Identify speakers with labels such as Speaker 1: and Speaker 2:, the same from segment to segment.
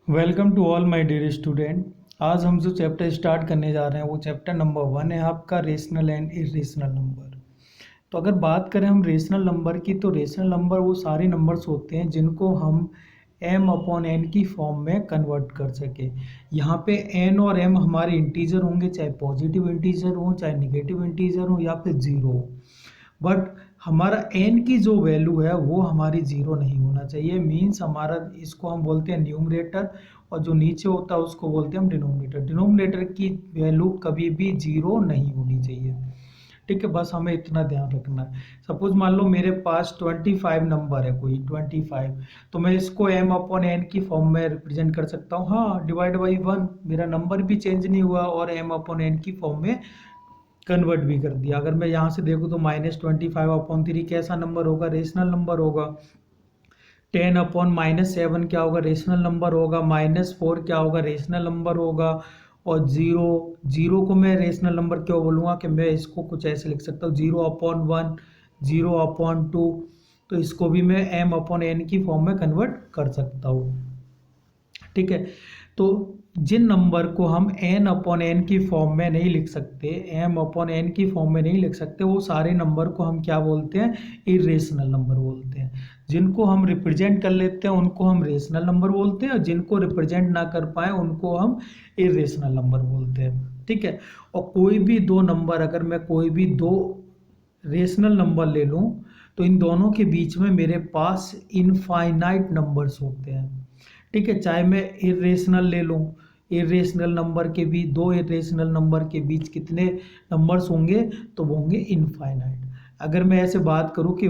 Speaker 1: Welcome to all my dear student. आज हम जो चैप्टर स्टार्ट करने जा रहे हैं वो चैप्टर नंबर 1 है आपका रेशनल एंड इरेशनल नंबर। तो अगर बात करें हम रेशनल नंबर की, तो रेशनल नंबर वो सारे नंबर्स होते हैं जिनको हम m अपॉन n की फॉर्म में कन्वर्ट कर सके। यहाँ पे n और m हमारे इंटीजर होंगे, चाहे पॉजिटिव इंटीजर हो, चाहे निगेटिव इंटीजर हो या फिर जीरो हो। बट हमारा n की जो वैल्यू है वो हमारी जीरो नहीं होना चाहिए। मीन्स हमारा इसको हम बोलते हैं न्यूमरेटर, और जो नीचे होता है उसको बोलते हैं हम डिनोमिनेटर। डिनोमिनेटर की वैल्यू कभी भी जीरो नहीं होनी चाहिए। ठीक है, बस हमें इतना ध्यान रखना है। सपोज मान लो मेरे पास 25 नंबर है, कोई 25, तो मैं इसको m अपॉन n की फॉर्म में रिप्रेजेंट कर सकता हूँ। हाँ, डिवाइड बाई 1, मेरा नंबर भी चेंज नहीं हुआ और m अपॉन n की फॉर्म में कन्वर्ट भी कर दिया। अगर मैं यहाँ से देखूँ तो -25/3 कैसा नंबर होगा? रेशनल नंबर होगा। 10/-7 क्या होगा? रेशनल नंबर होगा। -4 क्या होगा? रेशनल नंबर होगा। और जीरो, जीरो को मैं रेशनल नंबर क्यों बोलूँगा कि मैं इसको कुछ ऐसे लिख सकता हूँ 0/1, 0/2। तो इसको भी मैं m अपॉन n की फॉर्म में कन्वर्ट कर सकता हूँ। ठीक है, तो जिन नंबर को हम n अपॉन n की फॉर्म में नहीं लिख सकते, m अपॉन n की फॉर्म में नहीं लिख सकते, वो सारे नंबर को हम क्या बोलते हैं? इरेशनल नंबर बोलते हैं। जिनको हम रिप्रेजेंट कर लेते हैं उनको हम रेशनल नंबर बोलते हैं, और जिनको रिप्रेजेंट ना कर पाए उनको हम इरेशनल नंबर बोलते हैं। ठीक है, और कोई भी दो नंबर, अगर मैं कोई भी दो रेशनल नंबर ले लूँ तो इन दोनों के बीच में मेरे पास इनफाइनाइट नंबर्स होते हैं। ठीक है, चाहे मैं इरेशनल ले लूँ, इरेशनल नंबर के भी, दो इरेशनल नंबर के बीच कितने नंबर्स होंगे? तो वो होंगे इनफाइनाइट। अगर मैं ऐसे बात करूँ कि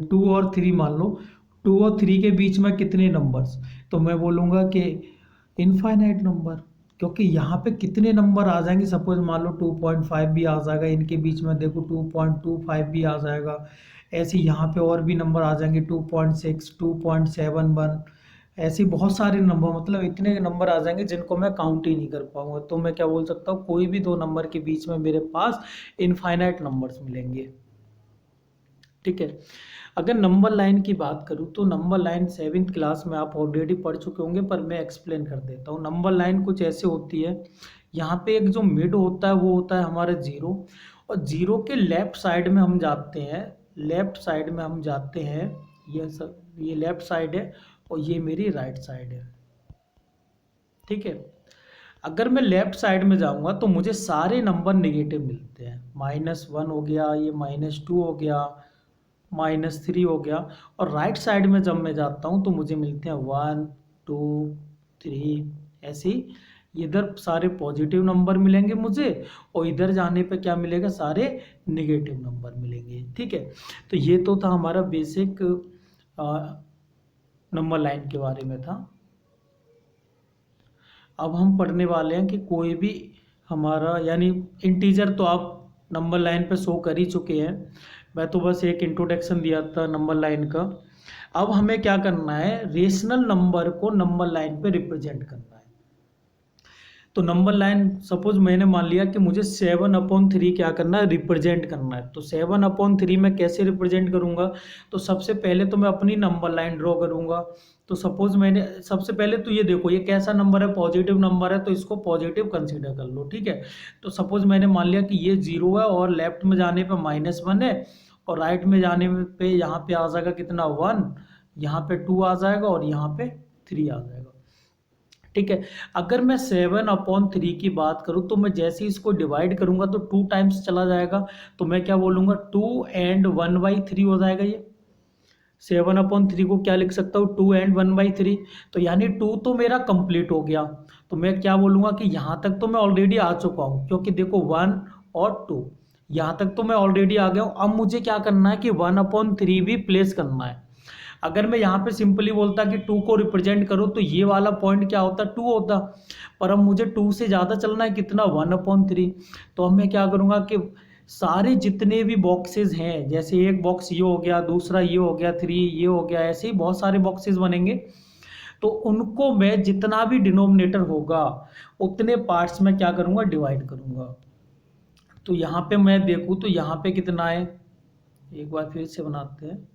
Speaker 1: 2 और 3 मान लो, 2 और 3 के बीच में कितने नंबर्स? तो मैं बोलूँगा कि इनफाइनाइट नंबर, क्योंकि यहाँ पे कितने नंबर आ जाएंगे? सपोज मान लो 2.5 भी आ जाएगा, इनके बीच में देखो 2.25 भी आ जाएगा। ऐसे यहाँ पे और भी नंबर आ जाएंगे, 2.6, 2.71, ऐसे बहुत सारे नंबर, मतलब इतने नंबर आ जाएंगे जिनको मैं काउंट ही नहीं कर पाऊंगा। तो मैं क्या बोल सकता हूँ? कोई भी दो नंबर के बीच में मेरे पास इनफाइनाइट नंबर्स मिलेंगे। ठीक है, अगर नंबर लाइन की बात करूँ तो नंबर लाइन 7th क्लास में आप ऑलरेडी पढ़ चुके होंगे, पर मैं एक्सप्लेन कर देता हूँ। नंबर लाइन कुछ ऐसे होती है, यहाँ पे एक जो मिड होता है वो होता है हमारा जीरो, और जीरो के लेफ्ट साइड में हम जाते हैं, लेफ्ट साइड में हम जाते हैं, ये सब, ये लेफ्ट साइड है और ये मेरी राइट साइड है। ठीक है, अगर मैं लेफ्ट साइड में जाऊंगा तो मुझे सारे नंबर नेगेटिव मिलते हैं। -1 हो गया, ये -2 हो गया, -3 हो गया। और राइट साइड में जब मैं जाता हूँ तो मुझे मिलते हैं 1, 2, 3, ऐसे ही। इधर सारे पॉजिटिव नंबर मिलेंगे मुझे, और इधर जाने पे क्या मिलेगा? सारे निगेटिव नंबर मिलेंगे। ठीक है, तो ये तो था हमारा बेसिक नंबर लाइन के बारे में था। अब हम पढ़ने वाले हैं कि कोई भी हमारा, यानी इंटीजर तो आप नंबर लाइन पे शो कर ही चुके हैं, मैं तो बस एक इंट्रोडक्शन दिया था नंबर लाइन का। अब हमें क्या करना है? रेशनल नंबर को नंबर लाइन पे रिप्रेजेंट करना है। तो नंबर लाइन, सपोज मैंने मान लिया कि मुझे 7/3 क्या करना है? रिप्रेजेंट करना है। तो 7/3 मैं कैसे रिप्रेजेंट करूंगा? तो सबसे पहले तो मैं अपनी नंबर लाइन ड्रॉ करूंगा। तो सपोज मैंने, सबसे पहले तो ये देखो, ये कैसा नंबर है? पॉजिटिव नंबर है, तो इसको पॉजिटिव कंसीडर कर लो। ठीक है, तो सपोज मैंने मान लिया कि ये जीरो है, और लेफ्ट में जाने पे -1 है, और राइट में जाने पे यहाँ पे आ जाएगा कितना? 1, यहाँ पे 2 आ जाएगा, और यहाँ पे 3 आ जाएगा। ठीक है, अगर मैं 7/3 की बात करूं तो मैं जैसे ही इसको डिवाइड करूंगा तो 2 टाइम्स चला जाएगा। तो मैं क्या बोलूंगा? 2 एंड 1/3 हो जाएगा ये। 7/3 को क्या लिख सकता हूँ? 2 एंड 1/3। तो यानी 2 तो मेरा कंप्लीट हो गया। तो मैं क्या बोलूंगा कि यहाँ तक तो मैं ऑलरेडी आ चुका हूँ, क्योंकि देखो 1 और 2, यहाँ तक तो मैं ऑलरेडी आ गया हूँ। अब मुझे क्या करना है कि 1/3 भी प्लेस करना है। अगर मैं यहाँ पे सिंपली बोलता कि 2 को रिप्रेजेंट करो, तो ये वाला पॉइंट क्या होता? 2 होता। पर अब मुझे 2 से ज़्यादा चलना है, कितना? 1/3। तो अब मैं क्या करूँगा कि सारे जितने भी बॉक्सेस हैं, जैसे एक बॉक्स ये हो गया, दूसरा ये हो गया, 3 ये हो गया, ऐसे ही बहुत सारे बॉक्सेस बनेंगे। तो उनको मैं जितना भी डिनोमिनेटर होगा उतने पार्ट्स में क्या करूँगा? डिवाइड करूँगा। तो यहाँ पे मैं देखूँ तो यहाँ पे कितना है? एक बार फिर से बनाते हैं।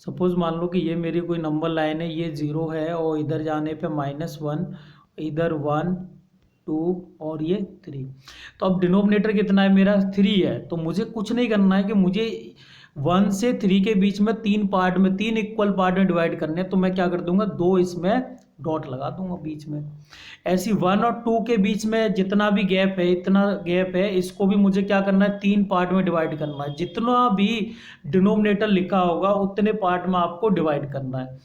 Speaker 1: सपोज मान लो कि ये मेरी कोई नंबर लाइन है, ये 0 है और इधर जाने पे -1, इधर 1 2 और ये 3। तो अब डिनोमिनेटर कितना है मेरा 3 है, तो मुझे कुछ नहीं करना है कि मुझे 1 से 3 के बीच में 3 पार्ट में 3 इक्वल पार्ट में डिवाइड करने हैं। तो मैं क्या कर दूंगा, 2 इसमें डॉट लगा दूंगा बीच में। ऐसी 1 और 2 के बीच में जितना भी गैप है, इतना गैप है, इसको भी मुझे क्या करना है, 3 पार्ट में डिवाइड करना है। जितना भी डिनोमिनेटर लिखा होगा उतने पार्ट में आपको डिवाइड करना है।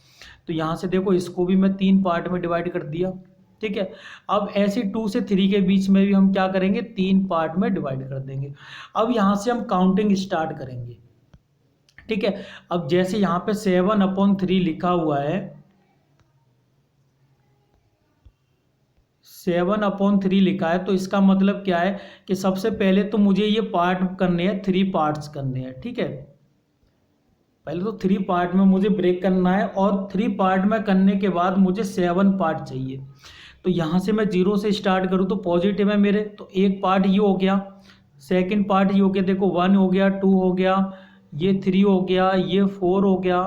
Speaker 1: तो यहाँ से देखो इसको भी मैं 3 पार्ट में डिवाइड कर दिया, ठीक है। अब ऐसे 2 से 3 के बीच में भी हम क्या करेंगे, 3 पार्ट में डिवाइड कर देंगे। अब यहाँ से हम काउंटिंग स्टार्ट करेंगे, ठीक है। अब जैसे यहाँ पे 7/3 लिखा हुआ है, 7/3 लिखा है, तो इसका मतलब क्या है कि सबसे पहले तो मुझे ये पार्ट करने हैं, 3 पार्ट्स करने हैं, ठीक है। पहले तो 3 पार्ट में मुझे ब्रेक करना है और 3 पार्ट में करने के बाद मुझे 7 पार्ट चाहिए। तो यहाँ से मैं 0 से स्टार्ट करूँ तो पॉजिटिव है मेरे, तो एक पार्ट ये हो गया, सेकंड पार्ट ये हो गया, देखो 1 हो गया, 2 हो गया, ये 3 हो गया, ये 4 हो गया,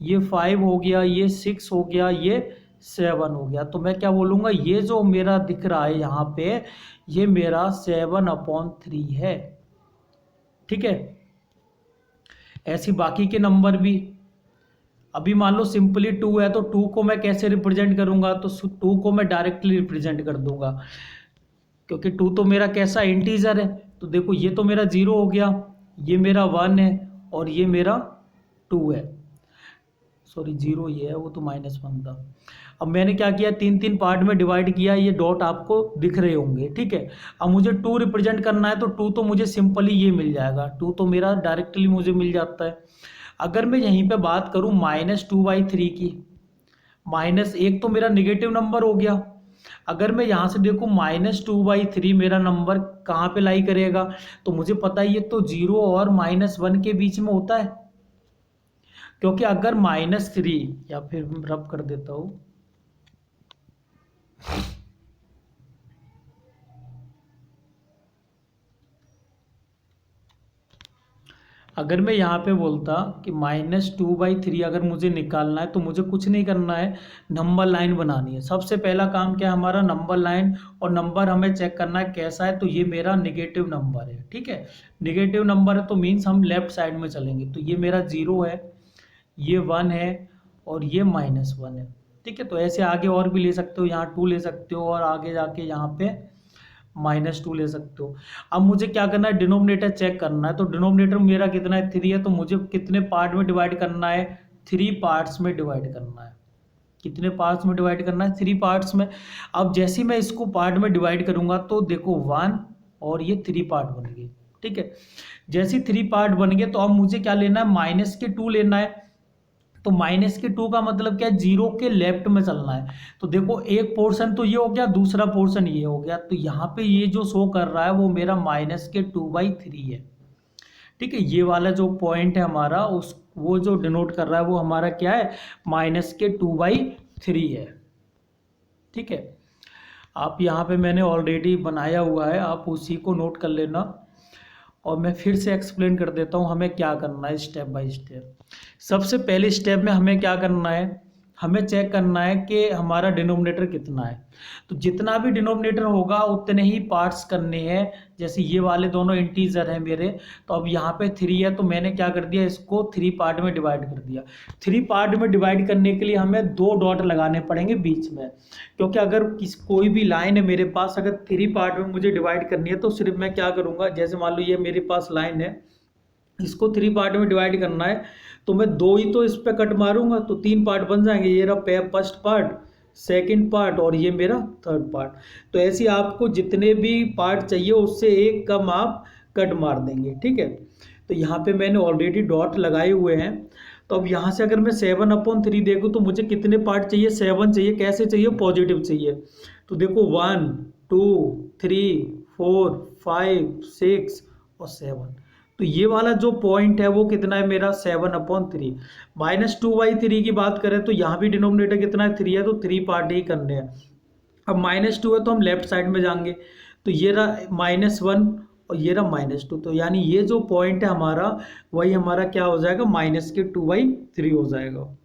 Speaker 1: ये 5 हो गया, ये 6 हो गया, ये 7 हो गया। तो मैं क्या बोलूँगा, ये जो मेरा दिख रहा है यहाँ पे, ये मेरा 7/3 है, ठीक है। ऐसी बाकी के नंबर भी, अभी मान लो सिंपली 2 है, तो 2 को मैं कैसे रिप्रेजेंट करूंगा, तो 2 को मैं डायरेक्टली रिप्रेजेंट कर दूंगा, क्योंकि 2 तो मेरा कैसा इंटीजर है। तो देखो ये तो मेरा 0 हो गया, ये मेरा 1 है और ये मेरा 2 है, सॉरी 0 ये है, वो तो -1 था। अब मैंने क्या किया, 3 पार्ट में डिवाइड किया, ये डॉट आपको दिख रहे होंगे, ठीक है। अब मुझे 2 रिप्रेजेंट करना है, तो 2 तो मुझे सिंपली ये मिल जाएगा, 2 तो मेरा डायरेक्टली मुझे मिल जाता है। अगर मैं यहीं पे बात करूं -2/3 की, -1 तो मेरा निगेटिव नंबर हो गया। अगर मैं यहाँ से देखूं -2/3 मेरा नंबर कहाँ पे लाई करेगा, तो मुझे पता है ये तो 0 और -1 के बीच में होता है, क्योंकि अगर -3, या फिर रब कर देता हूँ, अगर मैं यहाँ पे बोलता कि -2/3 अगर मुझे निकालना है, तो मुझे कुछ नहीं करना है, नंबर लाइन बनानी है। सबसे पहला काम क्या है हमारा, नंबर लाइन, और नंबर हमें चेक करना है कैसा है, तो ये मेरा निगेटिव नंबर है, ठीक है। निगेटिव नंबर है तो मीन्स हम लेफ्ट साइड में चलेंगे, तो ये मेरा 0 है, ये 1 है और ये -1 है, ठीक है। तो ऐसे आगे और भी ले सकते हो, यहाँ 2 ले सकते हो और आगे जाके यहाँ पे -2 ले सकते हो। अब मुझे क्या करना है, डिनोमिनेटर चेक करना है। तो डिनोमिनेटर मेरा कितना है, 3 है, तो मुझे कितने पार्ट में डिवाइड करना है, 3 पार्ट्स में डिवाइड करना है। कितने पार्ट्स में डिवाइड करना है, 3 पार्ट्स में। अब जैसे मैं इसको पार्ट में डिवाइड करूंगा तो देखो 1 और ये 3 पार्ट बन गए, ठीक है। जैसे 3 पार्ट बन गए, तो अब मुझे क्या लेना है, -2 लेना है। तो -2 का मतलब क्या है, 0 के लेफ्ट में चलना है। तो देखो एक पोर्शन तो ये हो गया, दूसरा पोर्शन ये हो गया, तो यहाँ पे ये जो शो कर रहा है वो मेरा -2/3 है, ठीक है। ये वाला जो पॉइंट है हमारा, उस वो जो डिनोट कर रहा है वो हमारा क्या है, -2/3 है, ठीक है। आप यहाँ पे मैंने ऑलरेडी बनाया हुआ है, आप उसी को नोट कर लेना, और मैं फिर से एक्सप्लेन कर देता हूँ हमें क्या करना है स्टेप बाय स्टेप। सबसे पहले स्टेप में हमें क्या करना है, हमें चेक करना है कि हमारा डिनोमिनेटर कितना है। तो जितना भी डिनोमिनेटर होगा उतने ही पार्ट्स करने हैं। जैसे ये वाले दोनों इंटीजर हैं मेरे, तो अब यहाँ पे 3 है, तो मैंने क्या कर दिया, इसको 3 पार्ट में डिवाइड कर दिया। 3 पार्ट में डिवाइड करने के लिए हमें 2 डॉट लगाने पड़ेंगे बीच में, क्योंकि अगर कोई भी लाइन है मेरे पास, अगर 3 पार्ट में मुझे डिवाइड करनी है, तो सिर्फ मैं क्या करूँगा, जैसे मान लो ये मेरे पास लाइन है, इसको 3 पार्ट में डिवाइड करना है, तो मैं 2 ही तो इस पे कट मारूंगा, तो 3 पार्ट बन जाएंगे। ये रहा फर्स्ट पार्ट, सेकंड पार्ट और ये मेरा थर्ड पार्ट। तो ऐसे आपको जितने भी पार्ट चाहिए उससे एक कम आप कट मार देंगे, ठीक है। तो यहाँ पे मैंने ऑलरेडी डॉट लगाए हुए हैं। तो अब यहाँ से अगर मैं 7/3 देखूँ तो मुझे कितने पार्ट चाहिए, 7 चाहिए। कैसे चाहिए, पॉजिटिव चाहिए। तो देखो 1 2 3 4 5 6 और 7। तो ये वाला जो पॉइंट है वो कितना है मेरा, 7/3। -2/3 की बात करें तो यहाँ भी डिनोमिनेटर कितना है, 3 है, तो 3 पार्ट ही करने हैं। अब -2 है तो हम लेफ्ट साइड में जाएंगे, तो ये रहा -1 और ये रहा -2, तो यानी ये जो पॉइंट है हमारा, वही हमारा क्या हो जाएगा, -2/3 हो जाएगा।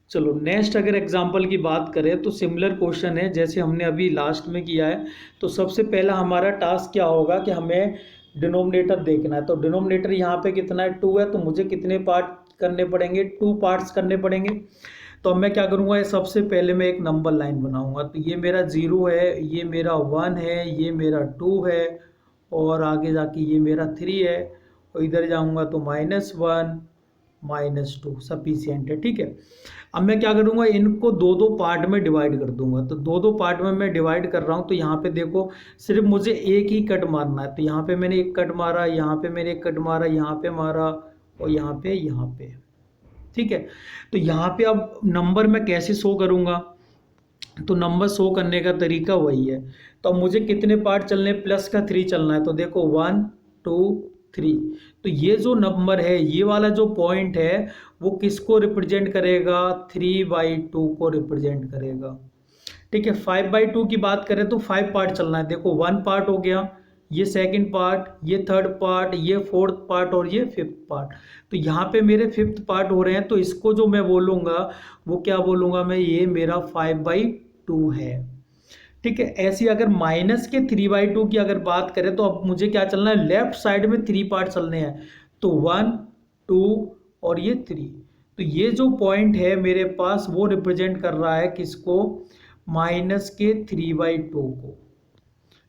Speaker 1: चलो नेक्स्ट अगर एग्जांपल की बात करें तो सिमिलर क्वेश्चन है जैसे हमने अभी लास्ट में किया है। तो सबसे पहला हमारा टास्क क्या होगा कि हमें डिनोमिनेटर देखना है। तो डिनोमिनेटर यहाँ पे कितना है, 2 है, तो मुझे कितने पार्ट करने पड़ेंगे, 2 पार्ट्स करने पड़ेंगे। तो अब मैं क्या करूँगा, सबसे पहले मैं एक नंबर लाइन बनाऊंगा। तो ये मेरा 0 है, ये मेरा 1 है, ये मेरा 2 है, और आगे जाके ये मेरा 3 है, और इधर जाऊंगा तो -1 -2 सफिशियंट है। ठीक है, अब मैं क्या करूँगा, इनको दो दो पार्ट में डिवाइड कर दूंगा। तो दो दो पार्ट में मैं डिवाइड कर रहा हूँ। तो यहाँ पे देखो सिर्फ मुझे एक ही कट मारना है। तो यहाँ पे मैंने एक कट मारा, यहाँ पे मैंने एक कट मारा, यहाँ पे मारा, और यहाँ पे। ठीक है, तो यहाँ पे अब नंबर मैं कैसे शो करूँगा, तो नंबर शो करने का तरीका वही है। तो अब मुझे कितने पार्ट चलने, +3 चलना है। तो देखो 1 2 3। तो ये जो नंबर है, ये वाला जो पॉइंट है, वो किसको रिप्रेजेंट करेगा, 3/2 को रिप्रेजेंट करेगा। ठीक है, 5/2 की बात करें तो 5 पार्ट चलना है। देखो 1 पार्ट हो गया, ये सेकंड पार्ट, ये थर्ड पार्ट, ये फोर्थ पार्ट, और ये फिफ्थ पार्ट। तो यहाँ पे मेरे फिफ्थ पार्ट हो रहे हैं। तो इसको जो मैं बोलूँगा वो क्या बोलूँगा मैं, ये मेरा 5/2 है। ठीक है, ऐसी अगर -3/2 की अगर बात करें तो अब मुझे क्या चलना है, लेफ्ट साइड में 3 पार्ट चलने हैं। तो 1 2 और ये 3। तो ये जो पॉइंट है मेरे पास, वो रिप्रेजेंट कर रहा है किसको, -3/2 को।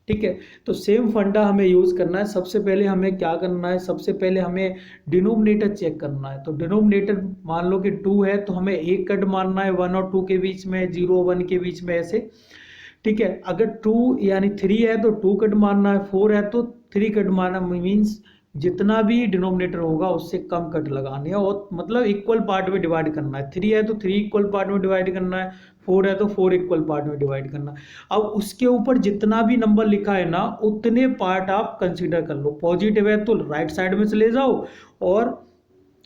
Speaker 1: ठीक है, तो सेम फंडा हमें यूज़ करना है। सबसे पहले हमें क्या करना है, सबसे पहले हमें डिनोमिनेटर चेक करना है। तो डिनोमिनेटर मान लो कि 2 है, तो हमें एक कट मारना है 1 और 2 के बीच में, 0 1 के बीच में, ऐसे। ठीक है, अगर 2 यानी 3 है तो 2 कट मारना है, 4 है तो 3 कट मारना, मीन्स जितना भी डिनोमिनेटर होगा उससे कम कट लगाने हैं, और मतलब इक्वल पार्ट में डिवाइड करना है। 3 है तो 3 इक्वल पार्ट में डिवाइड करना है, 4 है तो 4 इक्वल पार्ट में डिवाइड करना है। अब उसके ऊपर जितना भी नंबर लिखा है ना, उतने पार्ट आप कंसीडर कर लो। पॉजिटिव है तो राइट साइड में चले जाओ, और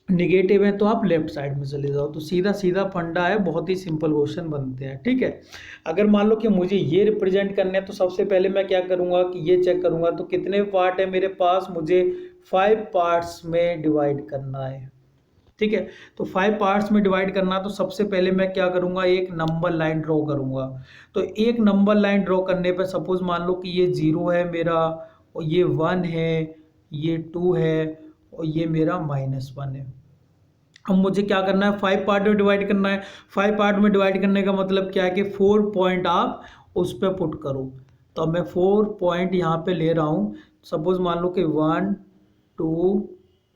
Speaker 1: निगेटिव है तो आप लेफ्ट साइड में चले जाओ। तो सीधा सीधा फंडा है, बहुत ही सिंपल क्वेश्चन बनते हैं। ठीक है, अगर मान लो कि मुझे ये रिप्रेजेंट करने हैं, तो सबसे पहले मैं क्या करूँगा कि ये चेक करूँगा तो कितने पार्ट है मेरे पास, मुझे 5 पार्ट्स में डिवाइड करना है। ठीक है, तो 5 पार्ट्स में डिवाइड करना, तो सबसे पहले मैं क्या करूँगा, एक नंबर लाइन ड्रॉ करूँगा। तो एक नंबर लाइन ड्रॉ करने पर सपोज मान लो कि ये 0 है मेरा, और ये 1 है, ये 2 है, और ये मेरा -1 है। अब मुझे क्या करना है, 5 पार्ट में डिवाइड करना है। 5 पार्ट में डिवाइड करने का मतलब क्या है कि 4 पॉइंट आप उस पर पुट करो। तो अब मैं 4 पॉइंट यहाँ पे ले रहा हूँ। सपोज मान लो कि 1 2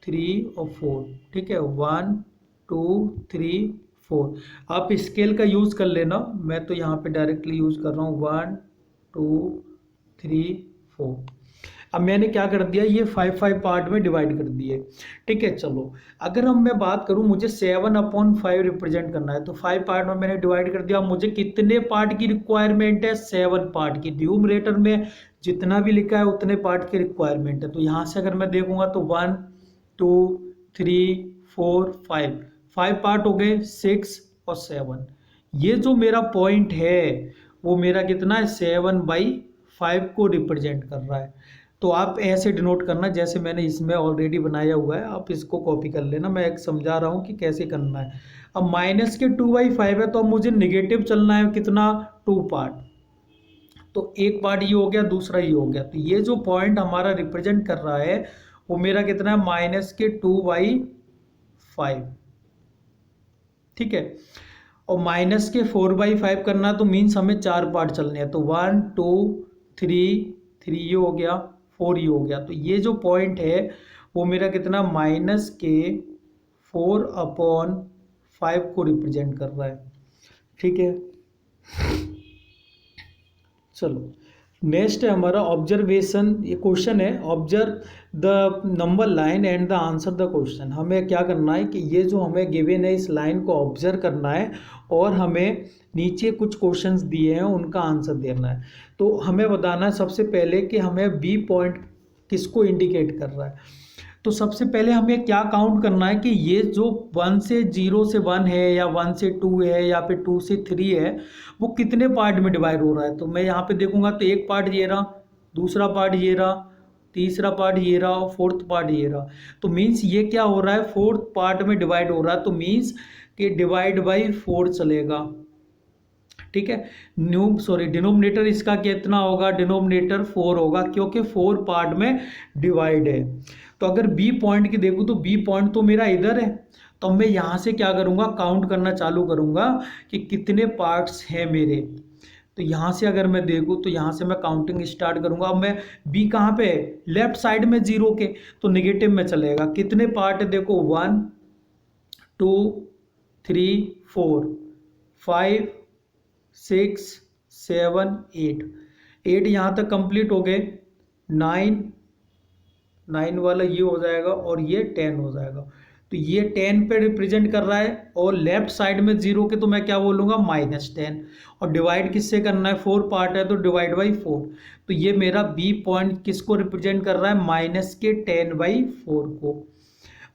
Speaker 1: 3 और 4। ठीक है, 1 2 3 4। आप स्केल का यूज़ कर लेना, मैं तो यहाँ पे डायरेक्टली यूज़ कर रहा हूँ 1 2 3 4। अब मैंने क्या कर दिया, ये 5 पार्ट में डिवाइड कर दिए। ठीक है, चलो अगर हम मैं बात करूं, मुझे 7/5 रिप्रेजेंट करना है। तो 5 पार्ट में मैंने डिवाइड कर दिया। मुझे कितने पार्ट की रिक्वायरमेंट है, 7 पार्ट की। न्यूमरेटर में जितना भी लिखा है उतने पार्ट की रिक्वायरमेंट है। तो यहाँ से अगर मैं देखूंगा तो 1 2 3 4 5 पार्ट हो गए, 6 और 7। ये जो मेरा पॉइंट है वो मेरा कितना है, 7/5 को रिप्रेजेंट कर रहा है। तो आप ऐसे डिनोट करना जैसे मैंने इसमें ऑलरेडी बनाया हुआ है, आप इसको कॉपी कर लेना। मैं एक समझा रहा हूँ कि कैसे करना है। अब -2/5 है, तो अब मुझे निगेटिव चलना है कितना, 2 पार्ट। तो एक पार्ट ये हो गया, दूसरा ये हो गया। तो ये जो पॉइंट हमारा रिप्रेजेंट कर रहा है वो मेरा कितना है, -2/5। ठीक है, और -4/5 करना, तो मीन्स हमें 4 पार्ट चलने हैं। तो 1 2 3 3 ये हो गया, 4 ये हो गया। तो ये जो पॉइंट है वो मेरा कितना, -4/5 को रिप्रेजेंट कर रहा है। ठीक है, चलो नेक्स्ट है हमारा ऑब्जर्वेशन। ये क्वेश्चन है, observe the number line and the answer the question. हमें क्या करना है कि ये जो हमें गिवन है इस लाइन को ऑब्जर्व करना है, और हमें नीचे कुछ क्वेश्चंस दिए हैं उनका आंसर देना है। तो हमें बताना है सबसे पहले कि हमें बी पॉइंट किसको इंडिकेट कर रहा है। तो सबसे पहले हमें क्या काउंट करना है कि ये जो 1 से 0 से 1 है, या 1 से 2 है, या फिर 2 से 3 है, वो कितने पार्ट में डिवाइड हो रहा है। तो मैं यहाँ पे देखूंगा तो एक पार्ट ये रहा दूसरा पार्ट ये रहा, तीसरा पार्ट ये रहा और फोर्थ पार्ट ये रहा। तो मीन्स ये क्या हो रहा है, फोर्थ पार्ट में डिवाइड हो रहा है, तो मीन्स कि डिवाइड बाई 4 चलेगा। ठीक है, डिनोमिनेटर इसका कितना होगा, डिनोमिनेटर 4 होगा, क्योंकि 4 पार्ट में डिवाइड है। तो अगर बी पॉइंट की देखूँ तो बी पॉइंट तो मेरा इधर है, तो मैं यहाँ से क्या करूँगा, काउंट करना चालू करूँगा कि कितने पार्ट्स हैं मेरे। तो यहाँ से अगर मैं देखूँ तो यहाँ से मैं काउंटिंग स्टार्ट करूँगा। अब मैं बी कहाँ पे है, लेफ्ट साइड में 0 के, तो नेगेटिव में चलेगा। कितने पार्ट है देखो, 1 2 3 4 5 6 7 8 8 यहाँ तक कंप्लीट हो गए। 9 वाला ये हो जाएगा और ये 10 हो जाएगा। तो ये 10 पे रिप्रेजेंट कर रहा है और लेफ्ट साइड में 0 के, तो मैं क्या बोलूँगा, -10। और डिवाइड किससे करना है, 4 पार्ट है तो डिवाइड बाई 4। तो ये मेरा बी पॉइंट किसको रिप्रेजेंट कर रहा है, -10/4 को।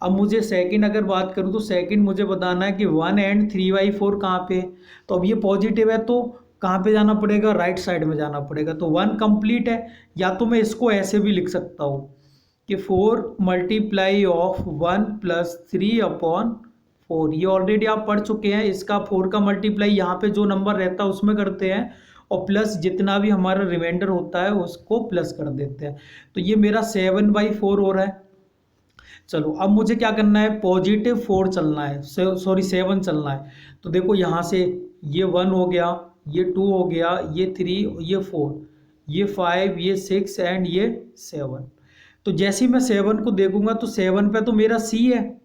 Speaker 1: अब मुझे सेकंड अगर बात करूँ तो सेकंड मुझे बताना है कि 1 एंड 3/4 कहाँ पे। तो अब ये पॉजिटिव है तो कहाँ पे जाना पड़ेगा, राइट साइड में जाना पड़ेगा। तो 1 कंप्लीट है, या तो मैं इसको ऐसे भी लिख सकता हूँ कि 4 मल्टीप्लाई ऑफ 1 + 3/4। ये ऑलरेडी आप पढ़ चुके हैं। इसका 4 का मल्टीप्लाई यहाँ पे जो नंबर रहता है उसमें करते हैं, और प्लस जितना भी हमारा रिमाइंडर होता है उसको प्लस कर देते हैं। तो ये मेरा 7/4 हो रहा है। चलो अब मुझे क्या करना है, पॉजिटिव 4 चलना है, सॉरी 7 चलना है। तो देखो यहाँ से ये 1 हो गया, ये 2 हो गया, ये 3, ये 4, ये 5, ये 6 एंड ये 7। तो जैसे ही मैं 7 को देखूंगा तो 7 पे तो मेरा सी है।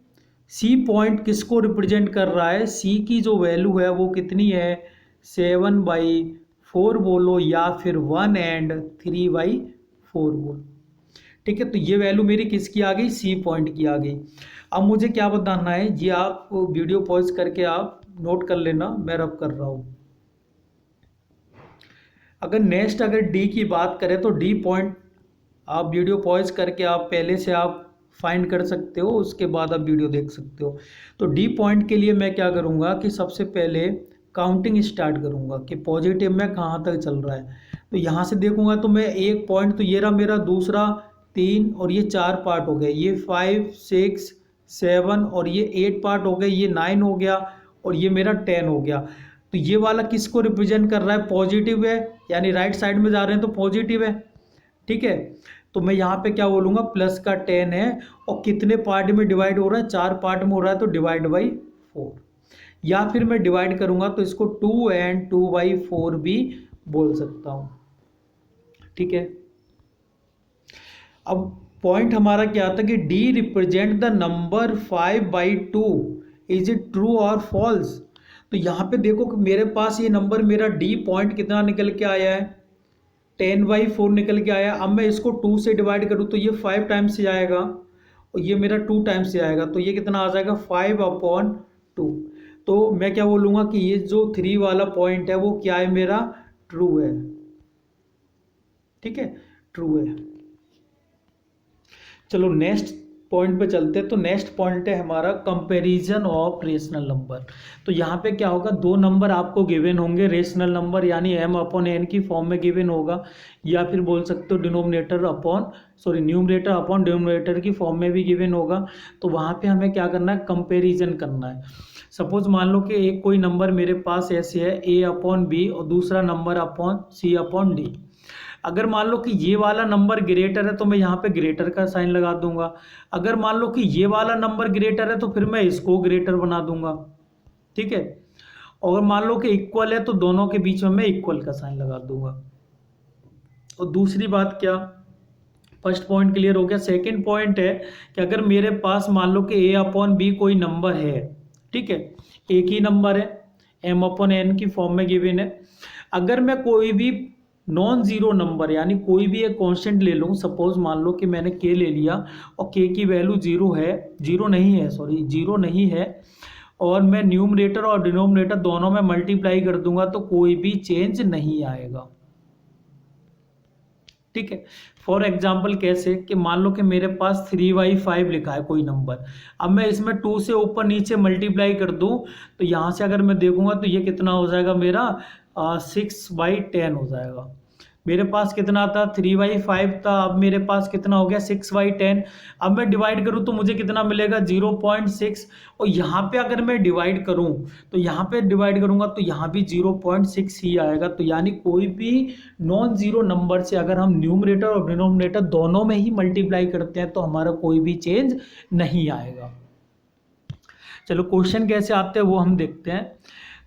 Speaker 1: सी पॉइंट किसको रिप्रेजेंट कर रहा है, सी की जो वैल्यू है वो कितनी है, 7/4 बोलो या फिर 1 एंड 3/4 बोलो। ठीक है, तो ये वैल्यू मेरी किसकी आ गई, सी पॉइंट की आ गई। अब मुझे क्या बताना है, ये आप वीडियो पॉज करके आप नोट कर लेना, मैं रब कर रहा हूँ। अगर नेक्स्ट अगर डी की बात करें तो डी पॉइंट आप वीडियो पॉज करके आप पहले से आप फाइंड कर सकते हो, उसके बाद आप वीडियो देख सकते हो। तो डी पॉइंट के लिए मैं क्या करूँगा कि सबसे पहले काउंटिंग स्टार्ट करूँगा कि पॉजिटिव में कहाँ तक चल रहा है। तो यहाँ से देखूँगा तो मैं एक पॉइंट, तो ये रहा मेरा दूसरा 3 और ये 4 पार्ट हो गए, ये 5 6 7 और ये 8 पार्ट हो गए, ये 9 हो गया और ये मेरा 10 हो गया। तो ये वाला किसको रिप्रेजेंट कर रहा है, पॉजिटिव है, यानी राइट साइड में जा रहे हैं तो पॉजिटिव है। ठीक है, तो मैं यहाँ पे क्या बोलूँगा, प्लस का 10 है और कितने पार्ट में डिवाइड हो रहा है, 4 पार्ट में हो रहा है, तो डिवाइड बाई 4। या फिर मैं डिवाइड करूँगा तो इसको 2 एंड 2/4 भी बोल सकता हूँ। ठीक है, अब पॉइंट हमारा क्या था कि D represent the number 5/2, is it true और फॉल्स। तो यहाँ पे देखो कि मेरे पास ये नंबर, मेरा डी पॉइंट कितना निकल के आया है, 10/4 निकल के आया। अब मैं इसको 2 से डिवाइड करूँ तो ये 5 टाइम्स से आएगा और ये मेरा 2 टाइम्स से आएगा, तो ये कितना आ जाएगा, 5/2। तो मैं क्या बोलूँगा कि ये जो 3 वाला पॉइंट है वो क्या है, मेरा ट्रू है। ठीक है, ट्रू है। चलो नेक्स्ट पॉइंट पे चलते हैं। तो नेक्स्ट पॉइंट है हमारा कंपैरिजन ऑफ रेशनल नंबर। तो यहाँ पे क्या होगा, दो नंबर आपको गिवन होंगे, रेशनल नंबर यानी m/n की फॉर्म में गिवन होगा, या फिर बोल सकते हो न्यूमरेटर अपॉन डिनोमिनेटर की फॉर्म में भी गिवन होगा। तो वहाँ पे हमें क्या करना है, कंपेरिजन करना है। सपोज मान लो कि एक कोई नंबर मेरे पास ऐसे है a/b और दूसरा नंबर c/d। अगर मान लो कि ये वाला नंबर ग्रेटर है तो मैं यहाँ पे ग्रेटर का साइन लगा दूंगा। अगर मान लो कि ये वाला नंबर ग्रेटर है तो फिर मैं इसको ग्रेटर बना दूंगा। ठीक है, और मान लो कि इक्वल है तो दोनों के बीच में मैं इक्वल का साइन लगा दूंगा। और दूसरी बात क्या, फर्स्ट पॉइंट क्लियर हो गया। सेकंड पॉइंट है कि अगर मेरे पास मान लो कि a/b कोई नंबर है, ठीक है, एक ही नंबर है, m/n की फॉर्म में गिवन है। अगर मैं कोई भी नॉन जीरो नंबर यानी कोई भी एक कांस्टेंट ले लूँ, सपोज मान लो कि मैंने k ले लिया और k की वैल्यू जीरो नहीं है, और मैं न्यूमरेटर और डिनोमिनेटर दोनों में मल्टीप्लाई कर दूंगा तो कोई भी चेंज नहीं आएगा। ठीक है, फॉर एग्जाम्पल कैसे कि मान लो कि मेरे पास 3/5 लिखा है कोई नंबर, अब मैं इसमें 2 से ऊपर नीचे मल्टीप्लाई कर दूं तो यहाँ से अगर मैं देखूंगा तो ये कितना हो जाएगा, मेरा 6/10 हो जाएगा। मेरे पास कितना था 3/5 था, अब मेरे पास कितना हो गया 6/10। अब मैं डिवाइड करूँ तो मुझे कितना मिलेगा 0.6। और यहाँ पे अगर मैं डिवाइड करूँ तो यहाँ पे डिवाइड करूँगा तो यहाँ भी 0.6 ही आएगा। तो यानी कोई भी नॉन जीरो नंबर से अगर हम न्यूमरेटर और डिनोमिनेटर दोनों में ही मल्टीप्लाई करते हैं तो हमारा कोई भी चेंज नहीं आएगा। चलो क्वेश्चन कैसे आते हैं वो हम देखते हैं।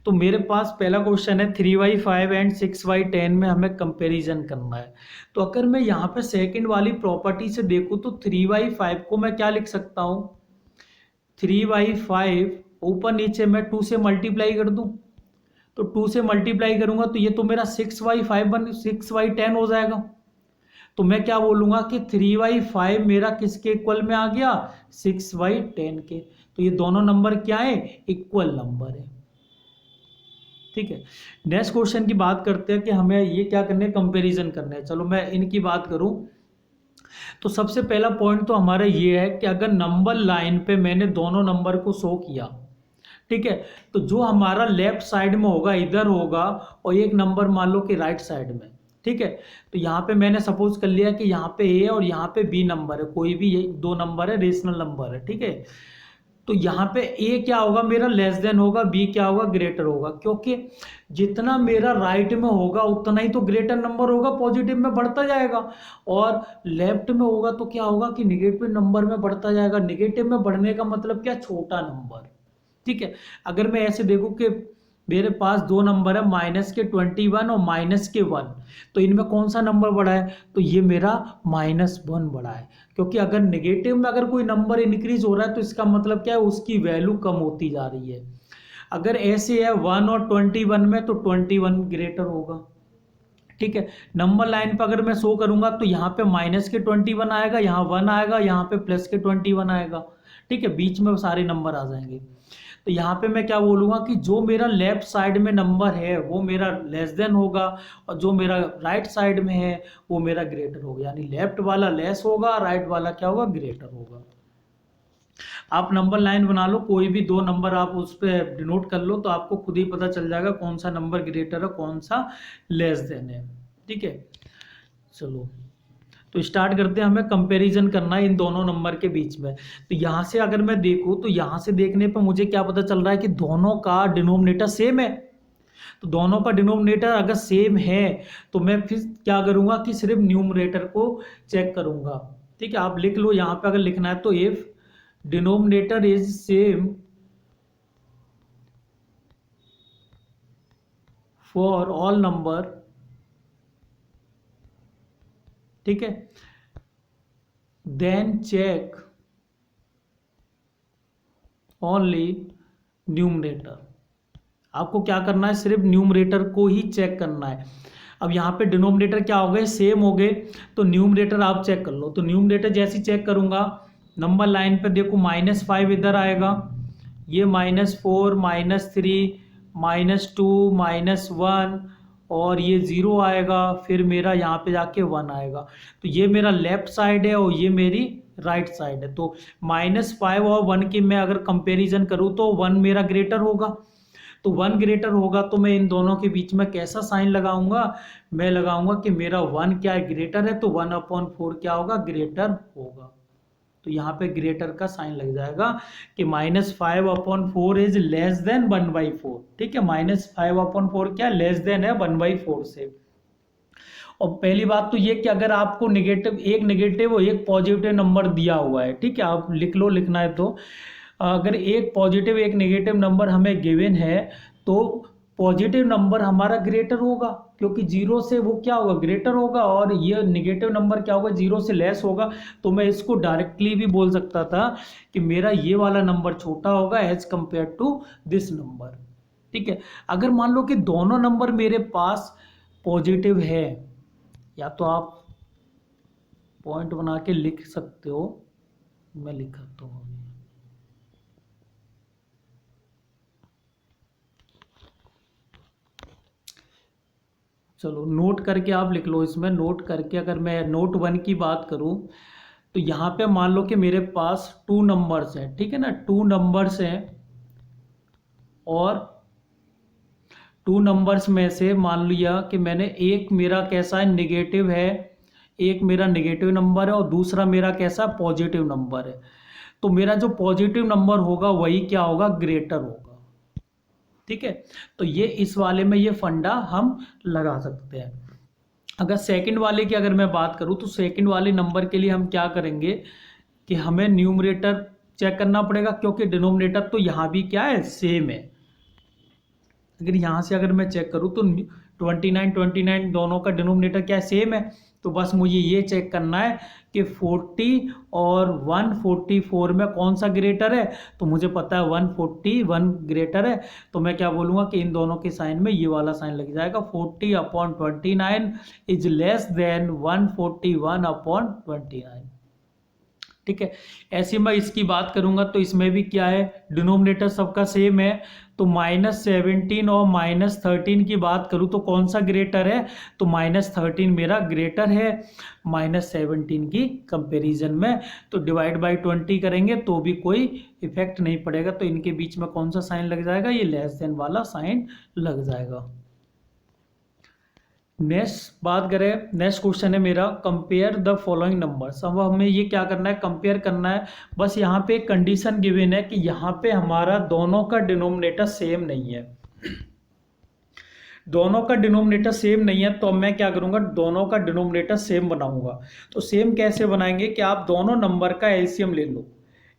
Speaker 1: तो मेरे पास पहला क्वेश्चन है 3/5 एंड 6/10 में हमें कंपैरिजन करना है। तो अगर मैं यहाँ पे सेकंड वाली प्रॉपर्टी से देखूँ तो 3/5 को मैं क्या लिख सकता हूँ, 3/5 ऊपर नीचे मैं 2 से मल्टीप्लाई कर दूँ। तो 2 से मल्टीप्लाई करूंगा तो ये तो मेरा 6/10 हो जाएगा। तो मैं क्या बोलूंगा कि 3/5 मेरा किसके इक्वल में आ गया, 6/10 के। तो ये दोनों नंबर क्या है, इक्वल नंबर है। ठीक है, नेक्स्ट क्वेश्चन की बात करते हैं कि हमें ये क्या करने, कंपैरिजन करना है। चलो मैं इनकी बात करूं तो सबसे पहला पॉइंट तो हमारा ये है कि अगर नंबर लाइन पे मैंने दोनों नंबर को शो किया, ठीक है, तो जो हमारा लेफ्ट साइड में होगा इधर होगा और एक नंबर मान लो कि राइट साइड में। ठीक है, तो यहाँ पे मैंने सपोज कर लिया कि यहाँ पे ए और यहाँ पे बी नंबर है, कोई भी ये दो नंबर है, रेशनल नंबर है। ठीक है, तो यहाँ पे ए क्या होगा मेरा लेस देन होगा, बी क्या होगा ग्रेटर होगा, क्योंकि जितना मेरा राइट में होगा उतना ही तो ग्रेटर नंबर होगा, पॉजिटिव में बढ़ता जाएगा। और लेफ्ट में होगा तो क्या होगा कि निगेटिव नंबर में बढ़ता जाएगा। निगेटिव में बढ़ने का मतलब क्या, छोटा नंबर। ठीक है, अगर मैं ऐसे देखूं कि मेरे पास दो नंबर है, -21 और -1, तो इनमें कौन सा नंबर बड़ा है, तो ये मेरा -1 बड़ा है। क्योंकि अगर नेगेटिव में अगर कोई नंबर इंक्रीज हो रहा है तो इसका मतलब क्या है, उसकी वैल्यू कम होती जा रही है। अगर ऐसे है 1 और 21 में तो 21 ग्रेटर होगा। ठीक है, नंबर लाइन पर अगर मैं शो करूंगा तो यहाँ पे -21 आएगा, यहाँ 1 आएगा, यहाँ पे +21 आएगा। ठीक है, बीच में सारे नंबर आ जाएंगे। तो यहाँ पे मैं क्या बोलूँगा कि जो मेरा लेफ्ट साइड में नंबर है वो मेरा लेस देन होगा और जो मेरा राइट साइड में है वो मेरा ग्रेटर होगा। यानी लेफ्ट वाला लेस होगा, राइट वाला क्या होगा, ग्रेटर होगा। आप नंबर लाइन बना लो, कोई भी दो नंबर आप उस पर डिनोट कर लो तो आपको खुद ही पता चल जाएगा कौन सा नंबर ग्रेटर है, कौन सा लेस देन है। ठीक है, चलो तो स्टार्ट करते हैं। हमें कंपैरिजन करना है इन दोनों नंबर के बीच में। तो यहाँ से अगर मैं देखूँ तो यहाँ से देखने पर मुझे क्या पता चल रहा है कि दोनों का डिनोमिनेटर सेम है। तो दोनों का डिनोमिनेटर अगर सेम है तो मैं फिर क्या करूँगा कि सिर्फ न्यूमरेटर को चेक करूँगा। ठीक है, आप लिख लो यहाँ पे, अगर लिखना है तो if denominator is same for all number, ठीक है, देन चेक ओनली न्यूमरेटर। आपको क्या करना है, सिर्फ न्यूमरेटर को ही चेक करना है। अब यहाँ पे डिनोमिनेटर क्या हो गए, सेम हो गए, तो न्यूमरेटर आप चेक कर लो। तो न्यूमरेटर जैसे चेक करूंगा, नंबर लाइन पे देखो -5 इधर आएगा, ये -4 -3 -2 -1 और ये 0 आएगा, फिर मेरा यहाँ पे जाके 1 आएगा। तो ये मेरा लेफ्ट साइड है और ये मेरी राइट साइड है। तो -5 और 1 की मैं अगर कंपैरिजन करूँ तो 1 मेरा ग्रेटर होगा। तो 1 ग्रेटर होगा तो मैं इन दोनों के बीच में कैसा साइन लगाऊंगा, मैं लगाऊंगा कि मेरा 1 क्या है, ग्रेटर है, तो 1/4 क्या होगा, ग्रेटर होगा। तो यहाँ पे ग्रेटर का साइन लग जाएगा कि -5/4 इज लेस देन 1/4। ठीक है, -5/4 क्या लेस देन है 1/4 से। और पहली बात तो ये कि अगर आपको एक नेगेटिव और एक पॉजिटिव नंबर दिया हुआ है, ठीक है, आप लिख लो, लिखना है तो अगर एक पॉजिटिव एक नेगेटिव नंबर हमें गिवन है तो पॉजिटिव नंबर हमारा ग्रेटर होगा, क्योंकि 0 से वो क्या होगा, ग्रेटर होगा, और ये नेगेटिव नंबर क्या होगा, 0 से लेस होगा। तो मैं इसको डायरेक्टली भी बोल सकता था कि मेरा ये वाला नंबर छोटा होगा as compare to this number. ठीक है, अगर मान लो कि दोनों नंबर मेरे पास पॉजिटिव है, या तो आप पॉइंट बना के लिख सकते हो, मैं लिखता हूँ। चलो नोट करके आप लिख लो, इसमें नोट करके, अगर मैं नोट 1 की बात करूं तो यहाँ पे मान लो कि मेरे पास 2 नंबर्स हैं, ठीक है ना, 2 नंबर्स हैं और टू नंबर्स में से मान लिया कि मैंने एक मेरा कैसा है नेगेटिव है, एक मेरा नेगेटिव नंबर है और दूसरा मेरा कैसा पॉजिटिव नंबर है, तो मेरा जो पॉजिटिव नंबर होगा वही क्या होगा, ग्रेटर होगा। ठीक है, तो ये इस वाले में ये फंडा हम लगा सकते हैं। अगर सेकंड वाले की अगर मैं बात करूं तो सेकंड वाले नंबर के लिए हम क्या करेंगे कि हमें न्यूमरेटर चेक करना पड़ेगा, क्योंकि डिनोमिनेटर तो यहाँ भी क्या है, सेम है। अगर यहाँ से अगर मैं चेक करूँ तो 29 दोनों का डिनोमिनेटर क्या है, सेम है। तो बस मुझे ये चेक करना है कि 40 और 144 में कौन सा ग्रेटर है, तो मुझे पता है 141 ग्रेटर है। तो मैं क्या बोलूँगा कि इन दोनों के साइन में ये वाला साइन लग जाएगा, 40/29 इज लेस देन 141/29। ठीक है, ऐसे मैं इसकी बात करूंगा तो इसमें भी क्या है, डिनोमिनेटर सबका सेम है। तो -17 और -13 की बात करूं तो कौन सा ग्रेटर है, तो -13 मेरा ग्रेटर है -17 की कंपैरिजन में। तो डिवाइड बाय 20 करेंगे तो भी कोई इफेक्ट नहीं पड़ेगा, तो इनके बीच में कौन सा साइन लग जाएगा, ये लेस देन वाला साइन लग जाएगा। नेक्स्ट बात करें, नेक्स्ट क्वेश्चन है मेरा, कंपेयर द फॉलोइंग नंबर्स। अब हमें ये क्या करना है, कंपेयर करना है। बस यहाँ पे एक कंडीशन गिवन है कि यहाँ पे हमारा दोनों का डिनोमिनेटर सेम नहीं है, दोनों का डिनोमिनेटर सेम नहीं है। तो अब मैं क्या करूँगा, दोनों का डिनोमिनेटर सेम बनाऊंगा। तो सेम कैसे बनाएंगे कि आप दोनों नंबर का एलसीएम ले लो।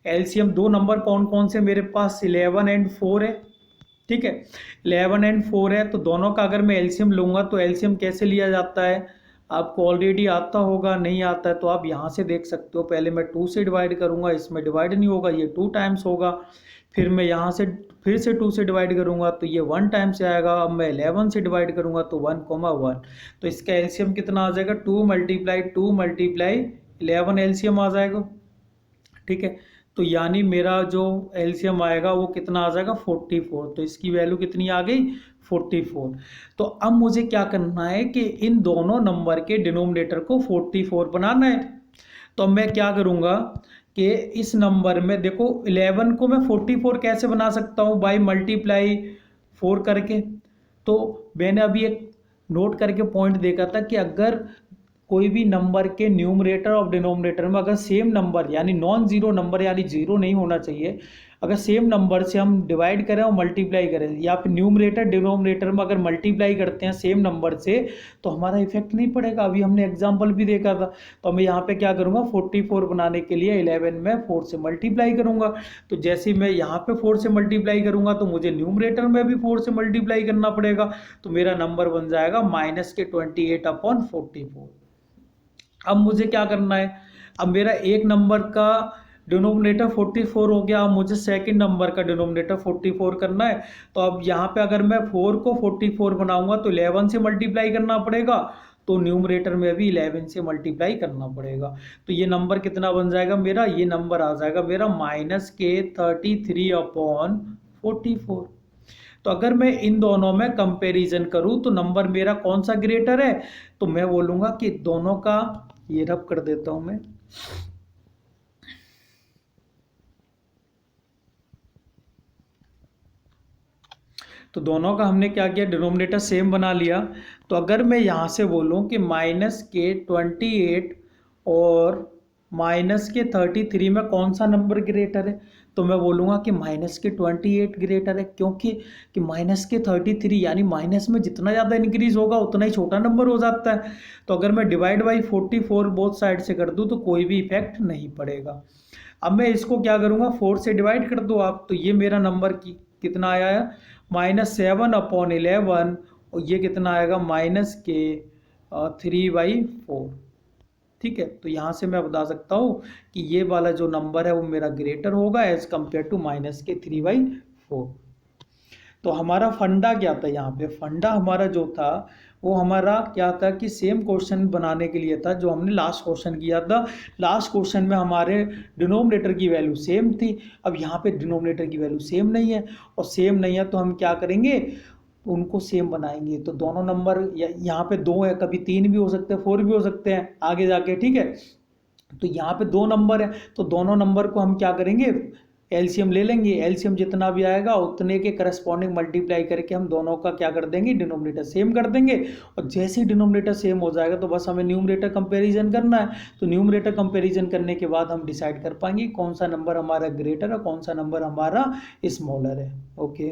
Speaker 1: एलसीएम दो नंबर कौन कौन से मेरे पास, 11 और 4 है। ठीक है, 11 और 4 है, तो दोनों का अगर मैं एलसीएम लूँगा तो एलसीएम कैसे लिया जाता है, आपको ऑलरेडी आता होगा, नहीं आता है तो आप यहाँ से देख सकते हो। पहले मैं 2 से डिवाइड करूँगा, इसमें डिवाइड नहीं होगा, ये 2 टाइम्स होगा। फिर मैं यहाँ से फिर से 2 से डिवाइड करूँगा तो ये 1 टाइम से आएगा। अब मैं 11 से डिवाइड करूँगा तो 1,1, तो इसका एलसीएम कितना आ जाएगा, 2 × 2 × 11 एलसीएम आ जाएगा। ठीक है, तो यानी मेरा जो एलसीएम आएगा वो कितना आ जाएगा, 44। तो इसकी वैल्यू कितनी आ गई, 44। तो अब मुझे क्या करना है कि इन दोनों नंबर के डिनोमिनेटर को 44 बनाना है। तो मैं क्या करूँगा कि इस नंबर में देखो 11 को मैं 44 कैसे बना सकता हूँ, बाई मल्टीप्लाई 4 करके। तो मैंने अभी एक नोट करके पॉइंट देखा था कि अगर कोई भी नंबर के न्यूमरेटर और डिनोमिनेटर में अगर सेम नंबर यानी नॉन जीरो नंबर यानी जीरो नहीं होना चाहिए, अगर सेम नंबर से हम डिवाइड करें और मल्टीप्लाई करें, या फिर न्यूमरेटर डिनोमिनेटर में अगर मल्टीप्लाई करते हैं सेम नंबर से, तो हमारा इफेक्ट नहीं पड़ेगा। अभी हमने एग्जांपल भी देखा था। तो मैं यहाँ पे क्या करूँगा, 44 बनाने के लिए 11 में 4 से मल्टीप्लाई करूँगा। तो जैसे मैं यहाँ पे 4 से मल्टीप्लाई करूँगा तो मुझे न्यूमरेटर में भी 4 से मल्टीप्लाई करना पड़ेगा। तो मेरा नंबर बन जाएगा -28/44। अब मुझे क्या करना है, अब मेरा एक नंबर का डिनोमिनेटर 44 हो गया, अब मुझे सेकंड नंबर का डिनोमिनेटर 44 करना है। तो अब यहाँ पे अगर मैं 4 को 44 बनाऊंगा तो 11 से मल्टीप्लाई करना पड़ेगा, तो न्यूमरेटर में भी 11 से मल्टीप्लाई करना पड़ेगा। तो ये नंबर कितना बन जाएगा मेरा, ये नंबर आ जाएगा मेरा -33/44। तो अगर मैं इन दोनों में कंपैरिजन करूं तो नंबर मेरा कौन सा ग्रेटर है, तो मैं बोलूँगा कि दोनों का, ये रब कर देता हूं मैं, तो दोनों का हमने क्या किया, डिनोमिनेटर सेम बना लिया। तो अगर मैं यहाँ से बोलूँ कि -28 और -33 में कौन सा नंबर ग्रेटर है, तो मैं बोलूँगा कि -28 ग्रेटर है, क्योंकि कि -33 यानी माइनस में जितना ज़्यादा इंक्रीज होगा उतना ही छोटा नंबर हो जाता है। तो अगर मैं डिवाइड बाई 44 बोथ साइड से कर दूँ तो कोई भी इफेक्ट नहीं पड़ेगा। अब मैं इसको क्या करूँगा, 4 से डिवाइड कर दो आप, तो ये मेरा नंबर कितना आया है, -7/11, और ये कितना आएगा, -3/4। ठीक है, तो यहाँ से मैं बता सकता हूँ कि ये वाला जो नंबर है वो मेरा ग्रेटर होगा एज कम्पेयर टू -3/4। तो हमारा फंडा क्या था, यहाँ पे फंडा हमारा जो था वो हमारा क्या था कि सेम क्वेश्चन बनाने के लिए था जो हमने लास्ट क्वेश्चन किया था। लास्ट क्वेश्चन में हमारे डिनोमिनेटर की वैल्यू सेम थी, अब यहाँ पे डिनोमिनेटर की वैल्यू सेम नहीं है, और सेम नहीं है तो हम क्या करेंगे, उनको सेम बनाएंगे। तो दोनों नंबर यहाँ पे 2 है, कभी 3 भी हो सकते हैं, 4 भी हो सकते हैं आगे जाके। ठीक है, तो यहाँ पे 2 नंबर है तो दोनों नंबर को हम क्या करेंगे, एलसीएम ले लेंगे, एलसीएम जितना भी आएगा उतने के करस्पॉन्डिंग मल्टीप्लाई करके हम दोनों का क्या कर देंगे, डिनोमिनेटर सेम कर देंगे। और जैसे ही डिनोमिनेटर सेम हो जाएगा तो बस हमें न्यूमरेटर कंपैरिजन करना है। तो न्यूमरेटर कंपैरिजन करने के बाद हम डिसाइड कर पाएंगे कौन सा नंबर हमारा ग्रेटर और कौन सा नंबर हमारा स्मॉलर है। ओके।